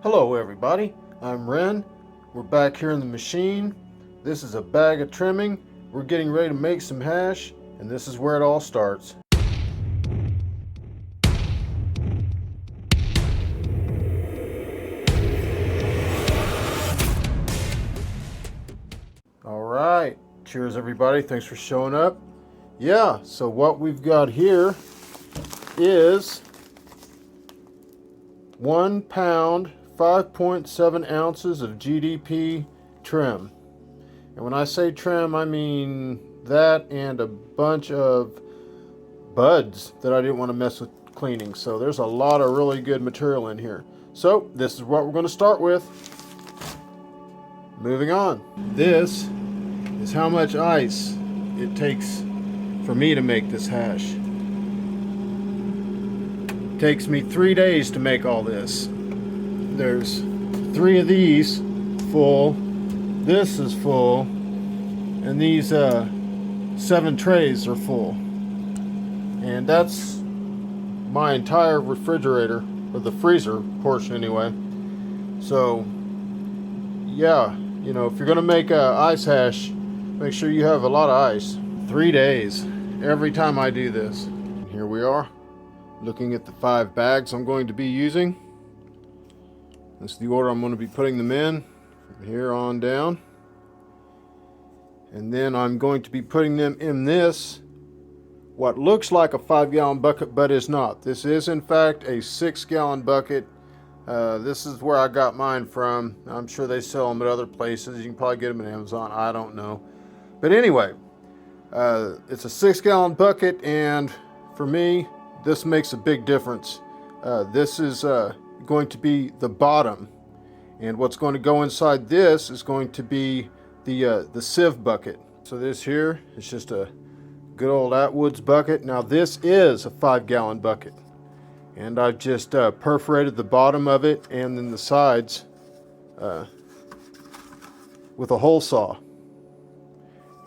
Hello everybody, I'm Renn. We're back here in the machine. This is a bag of trimming. We're getting ready to make some hash, and this is where it all starts. Alright, cheers everybody, thanks for showing up. Yeah, so what we've got here is 1 pound, 5.7 ounces of GDP trim. And when I say trim, I mean that and a bunch of buds that I didn't want to mess with cleaning. So there's a lot of really good material in here. So this is what we're going to start with. Moving on. This is how much ice it takes for me to make this hash. It takes me 3 days to make all this. There's 3 of these full. This is full. And these 7 trays are full. And that's my entire refrigerator, or the freezer portion anyway. So yeah, you know, if you're gonna make a ice hash, make sure you have a lot of ice. 3 days every time I do this. And here we are, looking at the 5 bags I'm going to be using. This is the order I'm going to be putting them in from here on down. And then I'm going to be putting them in this, what looks like a 5-gallon bucket, but is not. This is in fact a 6-gallon bucket. This is where I got mine from. I'm sure they sell them at other places. You can probably get them at Amazon. I don't know. But anyway, it's a 6-gallon bucket, and for me, this makes a big difference. This is going to be the bottom, and what's going to go inside this is going to be the sieve bucket. So this here is just a good old Atwood's bucket. Now this is a 5-gallon bucket, and I've just perforated the bottom of it and then the sides with a hole saw.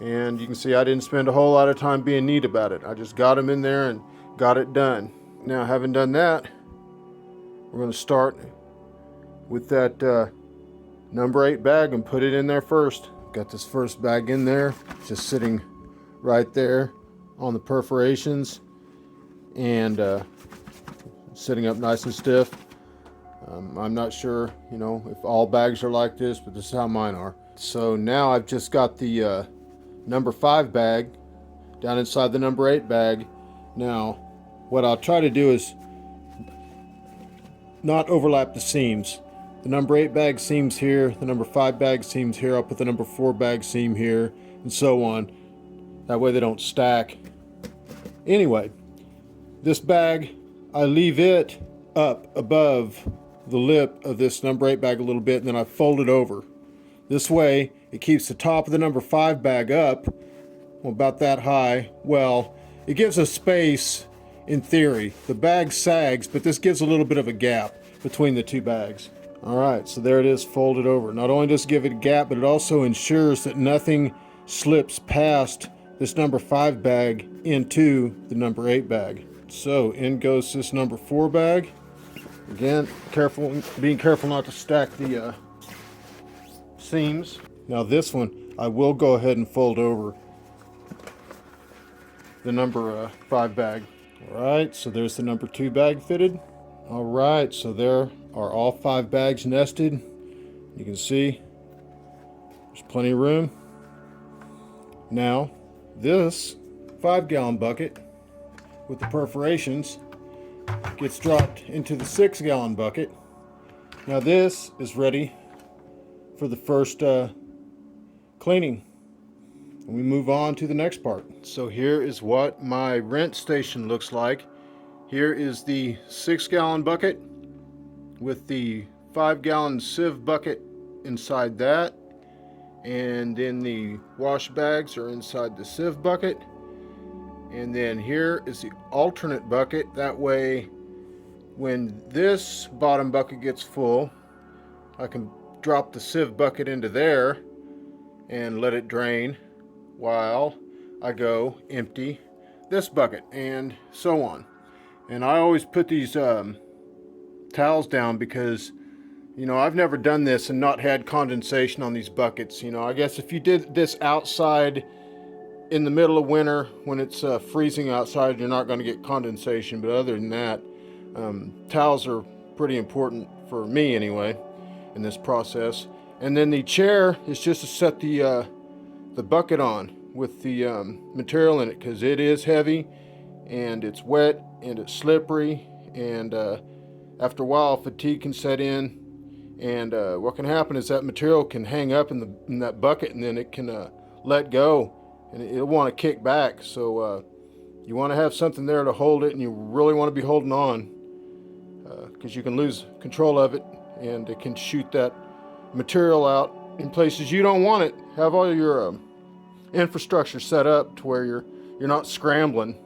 And you can see I didn't spend a whole lot of time being neat about it. I just got them in there and got it done. Now, having done that, we're going to start with that number 8 bag and put it in there first. Got this first bag in there, just sitting right there on the perforations and sitting up nice and stiff. I'm not sure, you know, if all bags are like this, but this is how mine are. So now I've just got the number 5 bag down inside the number 8 bag. Now, what I'll try to do is not overlap the seams. The number 8 bag seams here, the number 5 bag seams here. I'll put the number 4 bag seam here, and so on. That way they don't stack. Anyway, this bag, I leave it up above the lip of this number 8 bag a little bit, and then I fold it over. This way, it keeps the top of the number 5 bag up, well, about that high. Well, it gives us space in theory. The bag sags, but this gives a little bit of a gap between the 2 bags. All right, so there it is, folded over. Not only does it give it a gap, but it also ensures that nothing slips past this number 5 bag into the number 8 bag. So in goes this number 4 bag. Again, being careful not to stack the seams. Now this one, I will go ahead and fold over the number 5 bag. All right, so there's the number 2 bag fitted. All right, so there are all 5 bags nested. You can see there's plenty of room. Now, this 5-gallon bucket with the perforations gets dropped into the 6-gallon bucket. Now this is ready for the first cleaning. And we move on to the next part. So here is what my rinse station looks like. Here is the 6-gallon bucket with the 5-gallon sieve bucket inside that. And then the wash bags are inside the sieve bucket. And then here is the alternate bucket. That way, when this bottom bucket gets full, I can drop the sieve bucket into there and let it drain while I go empty this bucket, and so on. And I always put these towels down because You know, I've never done this and not had condensation on these buckets. You know, I guess if you did this outside in the middle of winter when it's freezing outside, you're not going to get condensation. But other than that, towels are pretty important for me anyway in this process. And then the chair is just to set the bucket on with the material in it, because it is heavy and it's wet and it's slippery, and after a while fatigue can set in, and what can happen is that material can hang up in that bucket, and then it can let go and it'll want to kick back. So you want to have something there to hold it, and you really want to be holding on, because you can lose control of it and it can shoot that material out in places you don't want it. Have all your infrastructure set up to where you're not scrambling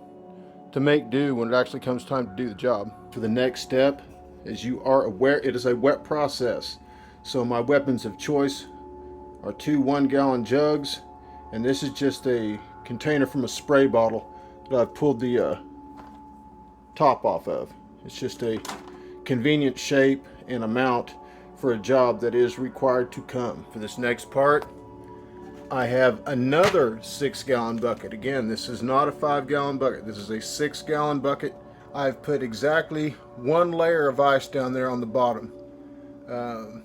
to make do when it actually comes time to do the job. For the next step, as you are aware, it is a wet process. So my weapons of choice are 2 1-gallon jugs, and this is just a container from a spray bottle that I've pulled the top off of. It's just a convenient shape and amount for a job that is required to come. For this next part, I have another 6-gallon bucket. Again, this is not a 5-gallon bucket. This is a 6-gallon bucket. I've put exactly 1 layer of ice down there on the bottom. You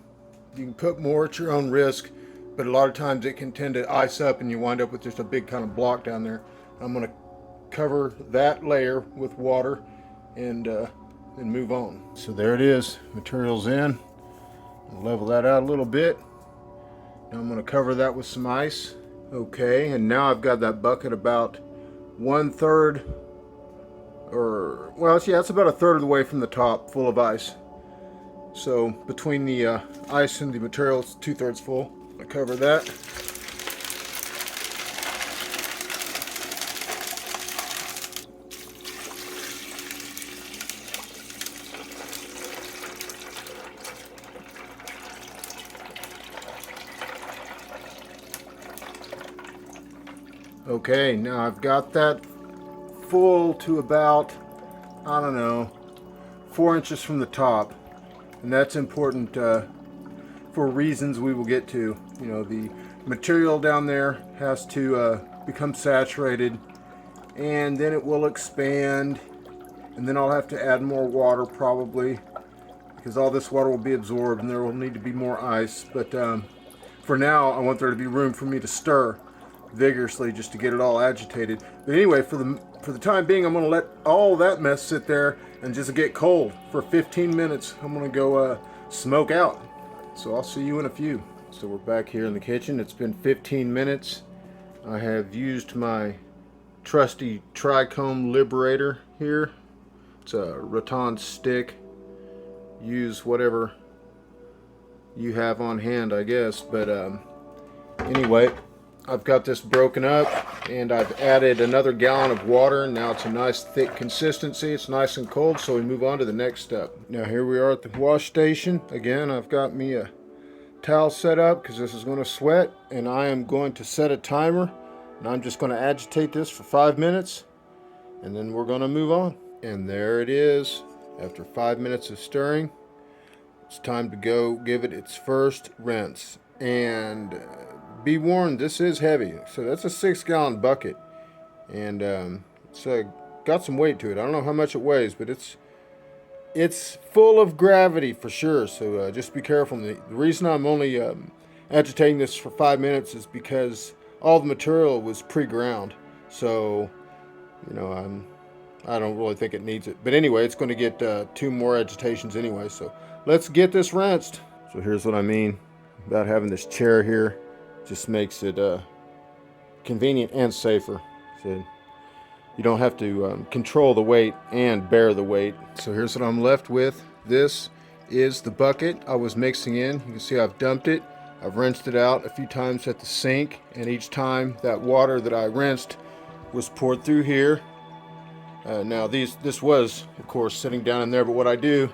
can put more at your own risk, but a lot of times it can tend to ice up and you wind up with just a big kind of block down there. I'm going to cover that layer with water and move on. So there it is, materials in. I'll level that out a little bit. Now I'm going to cover that with some ice. Okay, and now I've got that bucket about 1/3, or well, yeah, it's about 1/3 of the way from the top, full of ice. So between the ice and the material, it's 2/3 full. I cover that. Okay, now I've got that full to about, I don't know, 4 inches from the top, and that's important for reasons we will get to. You know, the material down there has to become saturated, and then it will expand, and then I'll have to add more water probably, because all this water will be absorbed and there will need to be more ice. But for now, I want there to be room for me to stir vigorously just to get it all agitated. But anyway, for the time being, I'm going to let all that mess sit there and just get cold for 15 minutes. I'm going to go smoke out. So I'll see you in a few. So we're back here in the kitchen. It's been 15 minutes. I have used my trusty trichome liberator here. It's a rattan stick. Use whatever you have on hand, I guess. But anyway, I've got this broken up, and I've added another gallon of water. Now it's a nice thick consistency. It's nice and cold, so we move on to the next step. Now here we are at the wash station. Again, I've got me a towel set up because this is going to sweat, and I am going to set a timer, and I'm just going to agitate this for 5 minutes, and then we're going to move on. And there it is. After 5 minutes of stirring, it's time to go give it its first rinse. And be warned, this is heavy. So that's a 6-gallon bucket, and it's got some weight to it. I don't know how much it weighs, but it's full of gravity for sure. So just be careful. The reason I'm only agitating this for 5 minutes is because all the material was pre-ground. So you know, I don't really think it needs it. But anyway, it's going to get 2 more agitations anyway. So let's get this rinsed. So here's what I mean about having this chair here. Just makes it convenient and safer. So you don't have to control the weight and bear the weight. So here's what I'm left with. This is the bucket I was mixing in. You can see I've dumped it. I've rinsed it out a few times at the sink, and each time that water that I rinsed was poured through here. Now this was, of course, sitting down in there, but what I do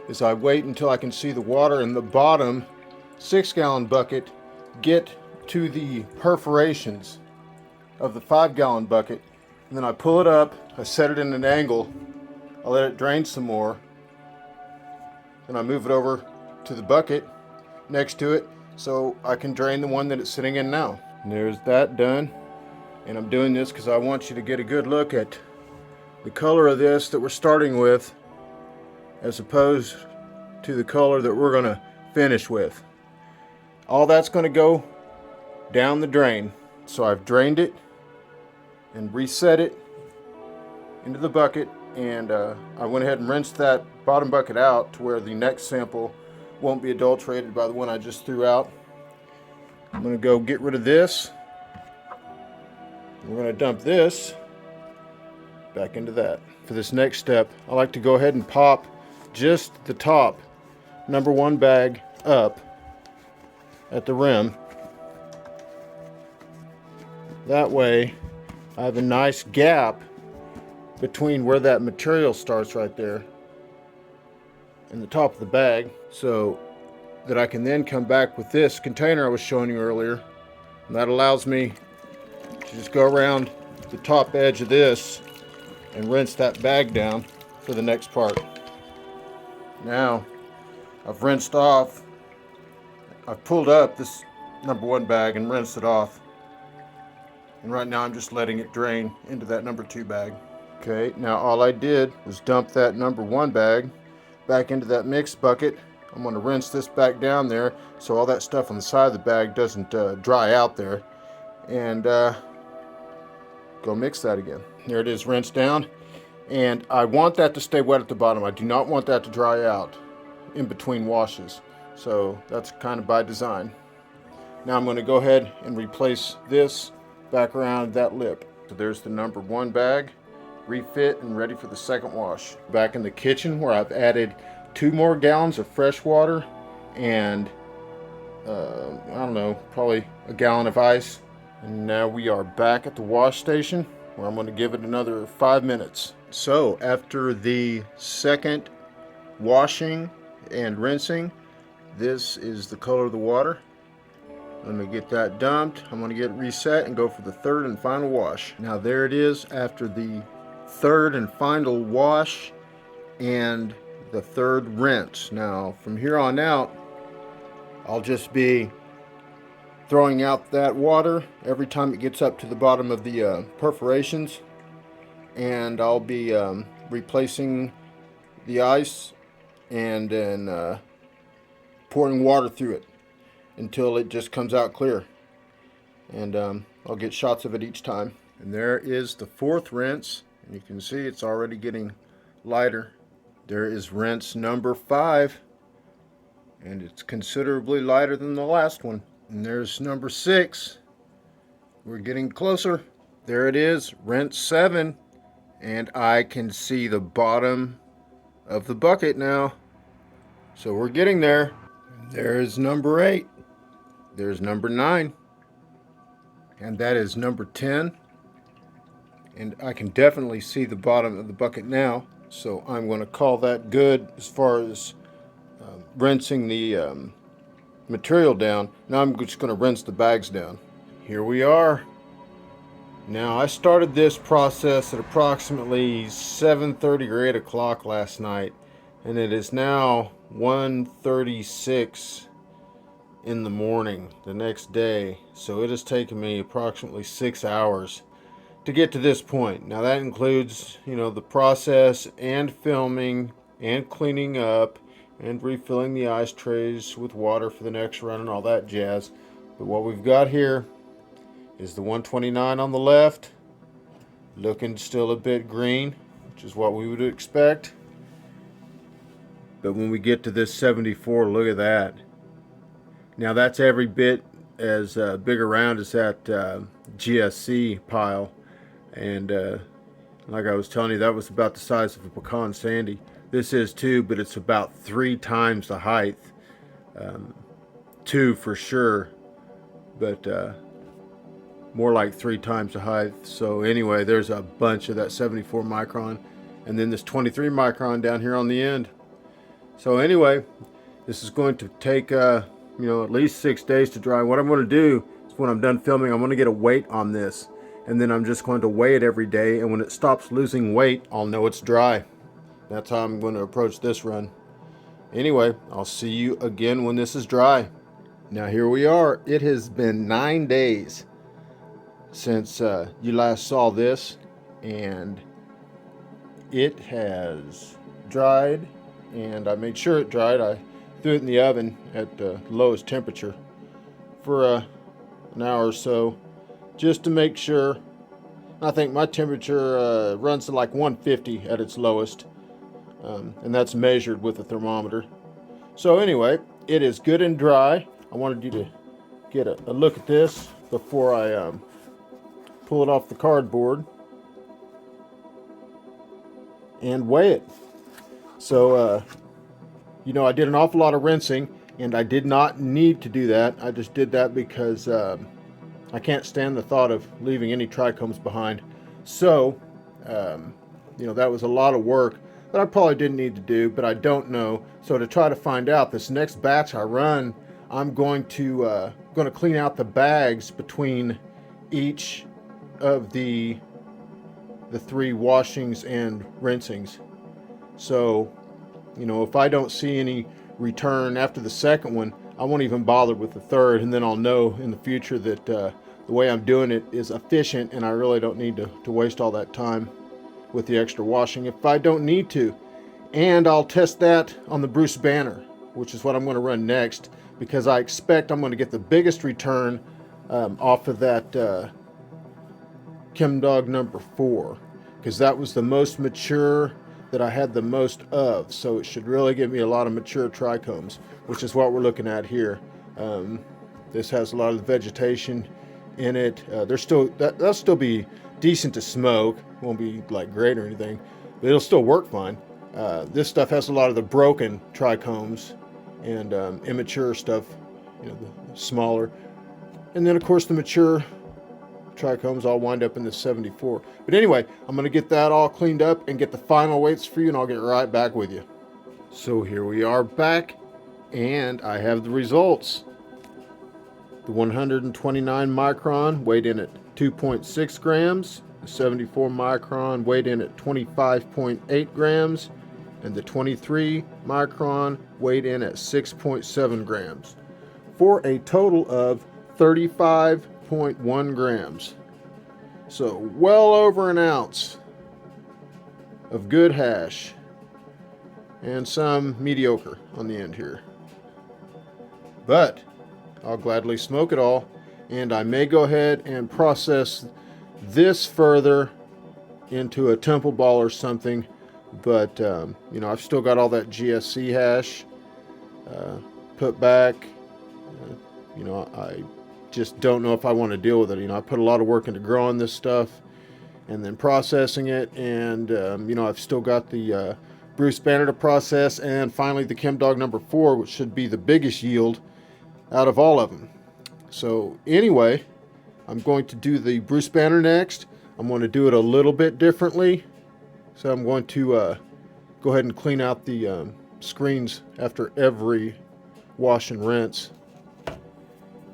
is I wait until I can see the water in the bottom 6-gallon bucket get to the perforations of the 5-gallon bucket, and then I pull it up, I set it in an angle, I let it drain some more, then I move it over to the bucket, next to it so I can drain the one that it's sitting in now. And there's that done. And I'm doing this because I want you to get a good look at the color of this that we're starting with as opposed to the color that we're going to finish with. All that's going to go down the drain. So I've drained it and reset it into the bucket, and I went ahead and rinsed that bottom bucket out to where the next sample won't be adulterated by the one I just threw out. I'm going to go get rid of this. We're going to dump this back into that. For this next step, I like to go ahead and pop just the top number 1 bag up at the rim. That way I have a nice gap between where that material starts right there and the top of the bag, so that I can then come back with this container I was showing you earlier, and that allows me to just go around the top edge of this and rinse that bag down for the next part. Now I've rinsed off, I've pulled up this number 1 bag and rinsed it off, and right now I'm just letting it drain into that number 2 bag. Okay, now all I did was dump that number 1 bag back into that mixed bucket. I'm going to rinse this back down there so all that stuff on the side of the bag doesn't dry out there, and go mix that again. There it is, rinsed down, and I want that to stay wet at the bottom. I do not want that to dry out in between washes, so that's kind of by design. Now I'm going to go ahead and replace this back around that lip. So there's the number 1 bag, refit and ready for the second wash. Back in the kitchen where I've added 2 more gallons of fresh water and I don't know, probably a gallon of ice. And now we are back at the wash station where I'm going to give it another 5 minutes. So after the second washing and rinsing, this is the color of the water. I'm going to get that dumped. I'm going to get it reset and go for the third and final wash. Now there it is after the third and final wash and the third rinse. Now from here on out, I'll just be throwing out that water every time it gets up to the bottom of the perforations, and I'll be replacing the ice and then pouring water through it until it just comes out clear, and I'll get shots of it each time. And there is the fourth rinse, and you can see it's already getting lighter. There is rinse number 5, and it's considerably lighter than the last one. And there's number 6. We're getting closer. There it is, rinse 7, and I can see the bottom of the bucket now. So we're getting there. There's number 8. There's number 9. And that is number 10. And I can definitely see the bottom of the bucket now. So I'm going to call that good as far as rinsing the material down. Now I'm just going to rinse the bags down. Here we are. Now I started this process at approximately 7:30 or 8 o'clock last night, and it is now 1:36 in the morning the next day. So it has taken me approximately 6 hours to get to this point. Now that includes, the process and filming and cleaning up and refilling the ice trays with water for the next run and all that jazz. But what we've got here is the 129 on the left, looking still a bit green, which is what we would expect. But when we get to this 74, look at that. Now that's every bit as big around as that GSC pile. And like I was telling you, that was about the size of a pecan sandy. This is too, but it's about 3 times the height. 2 for sure, but more like 3 times the height. So anyway, there's a bunch of that 74 micron, and then this 23 micron down here on the end. So anyway, this is going to take at least 6 days to dry. What I'm going to do is, when I'm done filming, I'm going to get a weight on this, and then I'm just going to weigh it every day, and when it stops losing weight, I'll know it's dry. That's how I'm going to approach this run. Anyway, I'll see you again when this is dry. Now here we are. It has been 9 days since you last saw this, and it has dried, and I made sure it dried. I threw it in the oven at the lowest temperature for an hour or so, just to make sure. I think my temperature runs to like 150 at its lowest, and that's measured with a thermometer. So anyway, it is good and dry. I wanted you to get a look at this before I pull it off the cardboard and weigh it. So, I did an awful lot of rinsing, and I did not need to do that. I just did that because I can't stand the thought of leaving any trichomes behind. So, that was a lot of work that I probably didn't need to do, but I don't know. So to try to find out, this next batch I run, I'm going to clean out the bags between each of the 3 washings and rinsings. So, if I don't see any return after the second one, I won't even bother with the third, and then I'll know in the future that the way I'm doing it is efficient, and I really don't need to waste all that time with the extra washing if I don't need to. And I'll test that on the Bruce Banner, which is what I'm going to run next, because I expect I'm going to get the biggest return off of that Chem Dog number 4, because that was the most mature that I had the most of, so it should really give me a lot of mature trichomes, which is what we're looking at here. This has a lot of the vegetation in it. That'll still be decent to smoke. It won't be like great or anything, but it'll still work fine. This stuff has a lot of the broken trichomes and immature stuff, the smaller, and then of course the mature trichomes all wind up in the 74. But anyway, I'm going to get that all cleaned up and get the final weights for you, and I'll get right back with you. So here we are back, and I have the results. The 129 micron weighed in at 2.6 grams, the 74 micron weighed in at 25.8 grams, and the 23 micron weighed in at 6.7 grams, for a total of 35.1 grams. So well over an ounce of good hash, and some mediocre on the end here. But I'll gladly smoke it all, and I may go ahead and process this further into a temple ball or something. But I've still got all that GSC hash put back. I just don't know if I want to deal with it. I put a lot of work into growing this stuff and then processing it, and I've still got the Bruce Banner to process, and finally the Chem Dog number 4, which should be the biggest yield out of all of them. So anyway, I'm going to do the Bruce Banner next. I'm going to do it a little bit differently. So I'm going to go ahead and clean out the screens after every wash and rinse.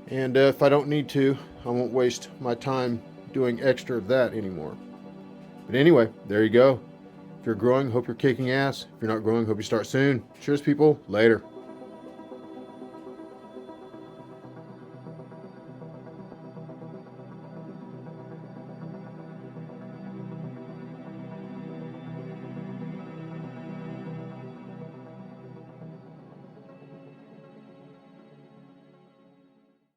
And if I don't need to, I won't waste my time doing extra of that anymore. But anyway, there you go. If you're growing, hope you're kicking ass. If you're not growing, hope you start soon. Cheers, people. Later.